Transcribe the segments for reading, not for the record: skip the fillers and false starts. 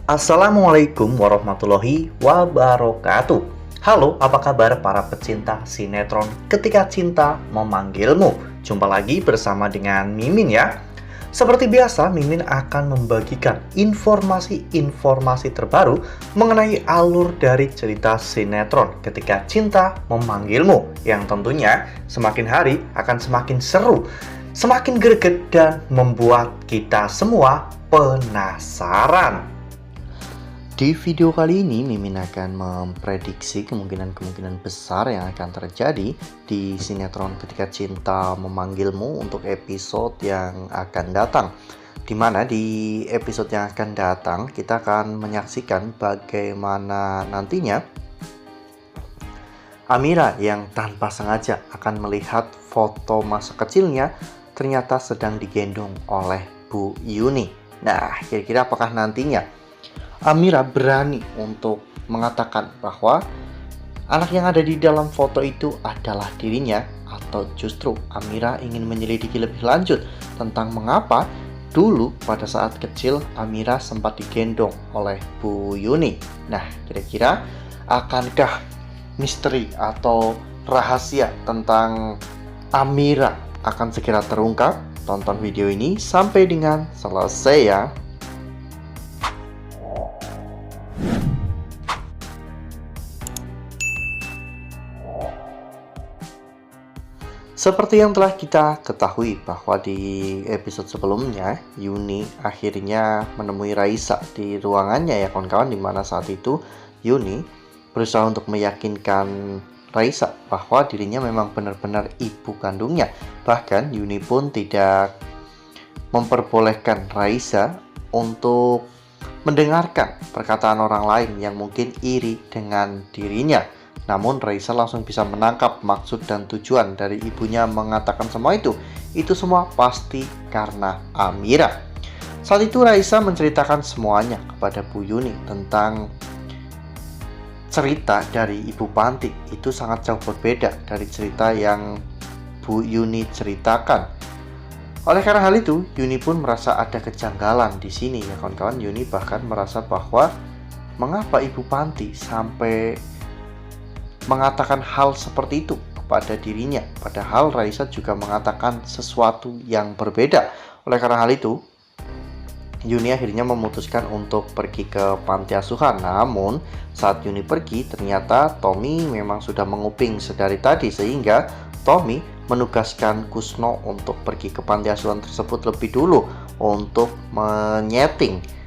Assalamualaikum warahmatullahi wabarakatuh. Halo, apa kabar para pecinta sinetron Ketika Cinta Memanggilmu? Jumpa lagi bersama dengan Mimin ya. Seperti biasa, Mimin akan membagikan informasi-informasi terbaru mengenai alur dari cerita sinetron Ketika Cinta Memanggilmu, yang tentunya semakin hari akan semakin seru, semakin greget, dan membuat kita semua penasaran. Di video kali ini, Mimin akan memprediksi kemungkinan-kemungkinan besar yang akan terjadi di sinetron Ketika Cinta Memanggilmu untuk episode yang akan datang. Dimana di episode yang akan datang, kita akan menyaksikan bagaimana nantinya Amira yang tanpa sengaja akan melihat foto masa kecilnya ternyata sedang digendong oleh Bu Yuni. Nah, kira-kira apakah nantinya Amira berani untuk mengatakan bahwa anak yang ada di dalam foto itu adalah dirinya, atau justru Amira ingin menyelidiki lebih lanjut tentang mengapa dulu pada saat kecil Amira sempat digendong oleh Bu Yuni. Nah, kira-kira akankah misteri atau rahasia tentang Amira akan segera terungkap? Tonton video ini sampai dengan selesai ya. Seperti yang telah kita ketahui bahwa di episode sebelumnya, Yuni akhirnya menemui Raisa di ruangannya ya kawan-kawan, dimana saat itu Yuni berusaha untuk meyakinkan Raisa bahwa dirinya memang benar-benar ibu kandungnya. Bahkan Yuni pun tidak memperbolehkan Raisa untuk mendengarkan perkataan orang lain yang mungkin iri dengan dirinya. Namun Raisa langsung bisa menangkap maksud dan tujuan dari ibunya mengatakan semua itu. Itu semua pasti karena Amira. Saat itu Raisa menceritakan semuanya kepada Bu Yuni tentang cerita dari Ibu Panti. Itu sangat jauh berbeda dari cerita yang Bu Yuni ceritakan. Oleh karena hal itu, Yuni pun merasa ada kejanggalan di sini ya kawan-kawan. Yuni bahkan merasa bahwa mengapa Ibu Panti sampai mengatakan hal seperti itu kepada dirinya, padahal Raisa juga mengatakan sesuatu yang berbeda. Oleh karena hal itu, Yuni akhirnya memutuskan untuk pergi ke panti asuhan. Namun saat Yuni pergi, ternyata Tommy memang sudah menguping sedari tadi, sehingga Tommy menugaskan Kusno untuk pergi ke panti asuhan tersebut lebih dulu untuk menyeting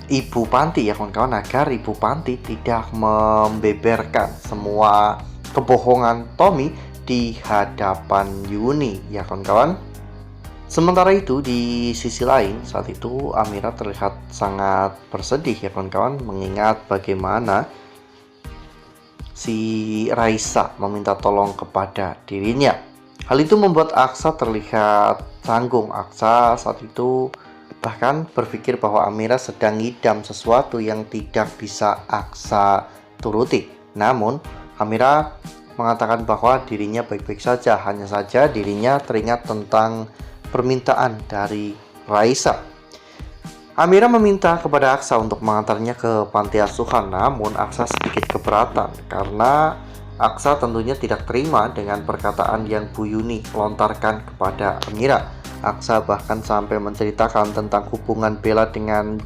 Ibu Panti ya kawan-kawan, agar Ibu Panti tidak membeberkan semua kebohongan Tommy di hadapan Yuni ya kawan-kawan. Sementara itu di sisi lain, saat itu Amira terlihat sangat bersedih ya kawan-kawan, mengingat bagaimana si Raisa meminta tolong kepada dirinya. Hal itu membuat Aksa terlihat canggung. Aksa saat itu bahkan berpikir bahwa Amira sedang ngidam sesuatu yang tidak bisa Aksa turuti. Namun Amira mengatakan bahwa dirinya baik-baik saja, hanya saja dirinya teringat tentang permintaan dari Raisa. Amira meminta kepada Aksa untuk mengantarnya ke panti asuhan, namun Aksa sedikit keberatan karena Aksa tentunya tidak terima dengan perkataan yang Bu Yuni lontarkan kepada Amira. Aksa bahkan sampai menceritakan tentang hubungan Bella dengan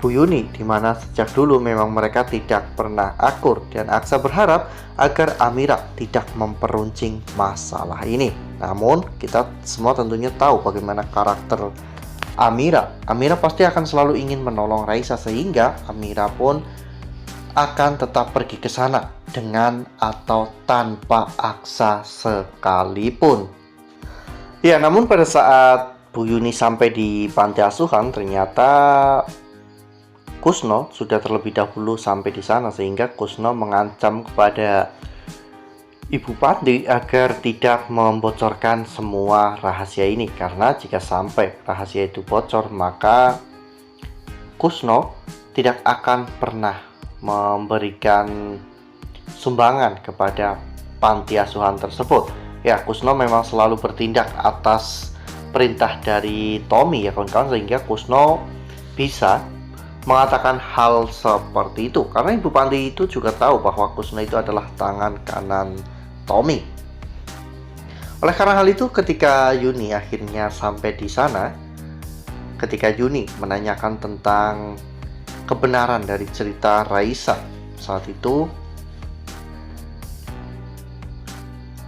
Bu Yuni, di mana sejak dulu memang mereka tidak pernah akur, dan Aksa berharap agar Amira tidak memperuncing masalah ini. Namun kita semua tentunya tahu bagaimana karakter Amira. Amira pasti akan selalu ingin menolong Raisa, sehingga Amira pun akan tetap pergi ke sana dengan atau tanpa Aksa sekalipun. Ya, namun pada saat Bu Yuni sampai di panti asuhan, ternyata Kusno sudah terlebih dahulu sampai di sana, sehingga Kusno mengancam kepada Ibu Panti agar tidak membocorkan semua rahasia ini, karena jika sampai rahasia itu bocor, maka Kusno tidak akan pernah memberikan sumbangan kepada panti asuhan tersebut. Ya, Kusno memang selalu bertindak atas perintah dari Tommy ya kawan-kawan, sehingga Kusno bisa mengatakan hal seperti itu, karena Ibu Panti itu juga tahu bahwa Kusno itu adalah tangan kanan Tommy. Oleh karena hal itu, ketika Yuni akhirnya sampai di sana, ketika Yuni menanyakan tentang kebenaran dari cerita Raisa, saat itu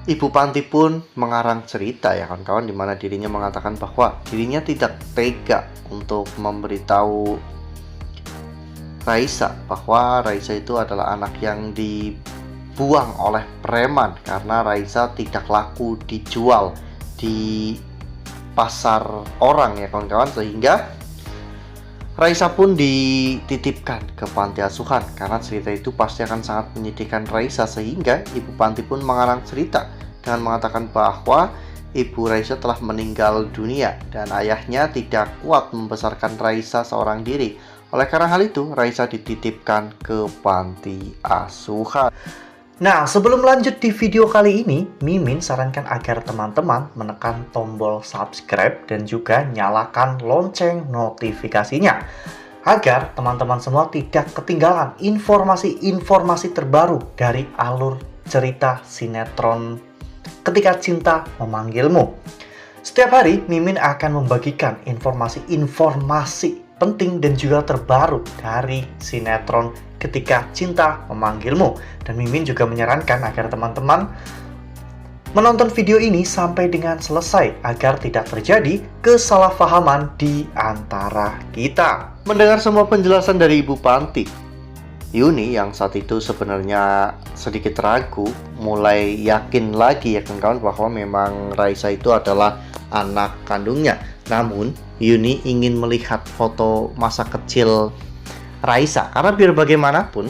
Ibu Panti pun mengarang cerita ya kawan-kawan, di mana dirinya mengatakan bahwa dirinya tidak tega untuk memberitahu Raisa bahwa Raisa itu adalah anak yang dibuang oleh preman, karena Raisa tidak laku dijual di pasar orang ya kawan-kawan, sehingga Raisa pun dititipkan ke panti asuhan karena cerita itu pasti akan sangat menyedihkan Raisa, sehingga Ibu Panti pun mengarang cerita dengan mengatakan bahwa Ibu Raisa telah meninggal dunia dan ayahnya tidak kuat membesarkan Raisa seorang diri. Oleh karena hal itu, Raisa dititipkan ke panti asuhan. Nah, sebelum lanjut di video kali ini, Mimin sarankan agar teman-teman menekan tombol subscribe dan juga nyalakan lonceng notifikasinya, agar teman-teman semua tidak ketinggalan informasi-informasi terbaru dari alur cerita sinetron Ketika Cinta Memanggilmu. Setiap hari, Mimin akan membagikan informasi-informasi penting dan juga terbaru dari sinetron Ketika Cinta Memanggilmu. Dan Mimin juga menyarankan agar teman-teman menonton video ini sampai dengan selesai agar tidak terjadi kesalahpahaman di antara kita. Mendengar semua penjelasan dari Ibu Panti, Yuni yang saat itu sebenarnya sedikit ragu mulai yakin lagi ya kawan-kawan bahwa memang Raisa itu adalah anak kandungnya. Namun Yuni ingin melihat foto masa kecil Raisa, karena biar bagaimanapun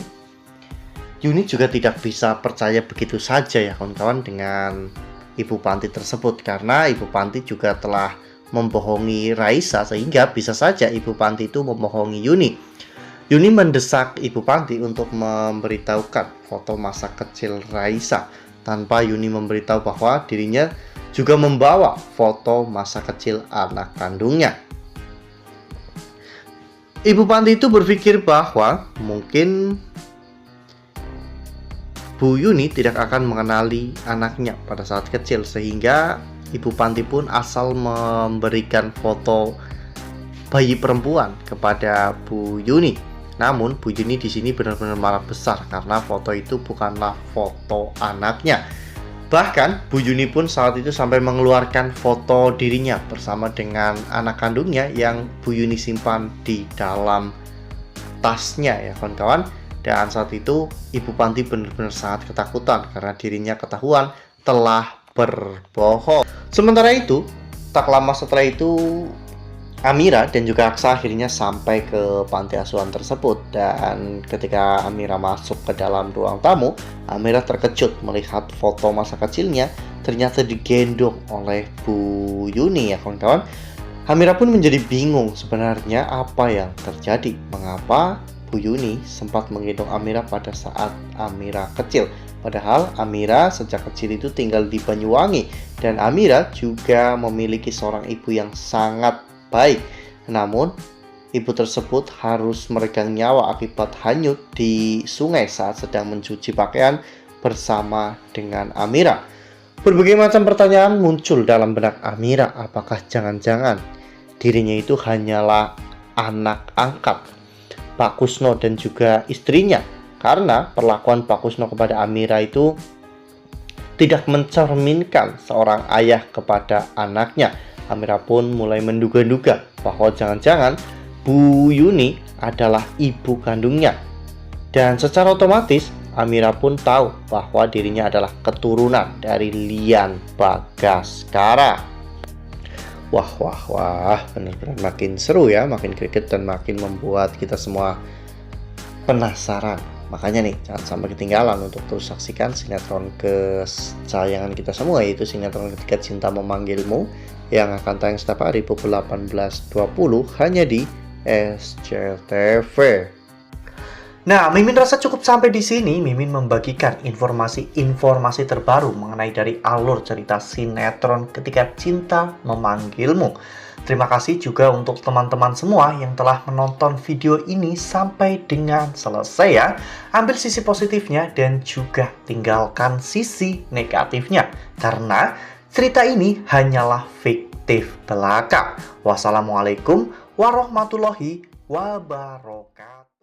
Yuni juga tidak bisa percaya begitu saja ya kawan-kawan dengan Ibu Panti tersebut, karena Ibu Panti juga telah membohongi Raisa, sehingga bisa saja Ibu Panti itu membohongi Yuni. Yuni mendesak Ibu Panti untuk memberitahukan foto masa kecil Raisa, tanpa Yuni memberitahu bahwa dirinya juga membawa foto masa kecil anak kandungnya. Ibu Panti itu berpikir bahwa mungkin Bu Yuni tidak akan mengenali anaknya pada saat kecil, sehingga Ibu Panti pun asal memberikan foto bayi perempuan kepada Bu Yuni. Namun Bu Yuni di sini benar-benar marah besar karena foto itu bukanlah foto anaknya. Bahkan Bu Yuni pun saat itu sampai mengeluarkan foto dirinya bersama dengan anak kandungnya yang Bu Yuni simpan di dalam tasnya ya kawan-kawan. Dan saat itu Ibu Panti benar-benar sangat ketakutan karena dirinya ketahuan telah berbohong. Sementara itu, tak lama setelah itu Amira dan juga Aksa akhirnya sampai ke panti asuhan tersebut. Dan ketika Amira masuk ke dalam ruang tamu, Amira terkejut melihat foto masa kecilnya ternyata digendong oleh Bu Yuni ya kawan-kawan. Amira pun menjadi bingung sebenarnya apa yang terjadi, mengapa Bu Yuni sempat menggendong Amira pada saat Amira kecil. Padahal Amira sejak kecil itu tinggal di Banyuwangi, dan Amira juga memiliki seorang ibu yang sangat baik. Namun ibu tersebut harus meregang nyawa akibat hanyut di sungai saat sedang mencuci pakaian bersama dengan Amira. Berbagai macam pertanyaan muncul dalam benak Amira. Apakah jangan-jangan dirinya itu hanyalah anak angkat Pak Kusno dan juga istrinya? Karena perlakuan Pak Kusno kepada Amira itu tidak mencerminkan seorang ayah kepada anaknya. Amira pun mulai menduga-duga bahwa jangan-jangan Bu Yuni adalah ibu kandungnya. Dan secara otomatis Amira pun tahu bahwa dirinya adalah keturunan dari Lian Bagaskara. Wah, benar-benar makin seru ya, makin greget dan makin membuat kita semua penasaran. Makanya nih, jangan sampai ketinggalan untuk terus saksikan sinetron kesayangan kita semua, yaitu sinetron Ketika Cinta Memanggilmu, yang akan tayang setiap hari pukul 18.20 hanya di SCTV. Nah, Mimin rasa cukup sampai di sini. Mimin membagikan informasi-informasi terbaru mengenai dari alur cerita sinetron Ketika Cinta Memanggilmu. Terima kasih juga untuk teman-teman semua yang telah menonton video ini sampai dengan selesai ya. Ambil sisi positifnya dan juga tinggalkan sisi negatifnya. Karena cerita ini hanyalah fiktif belaka. Wassalamualaikum warahmatullahi wabarakatuh.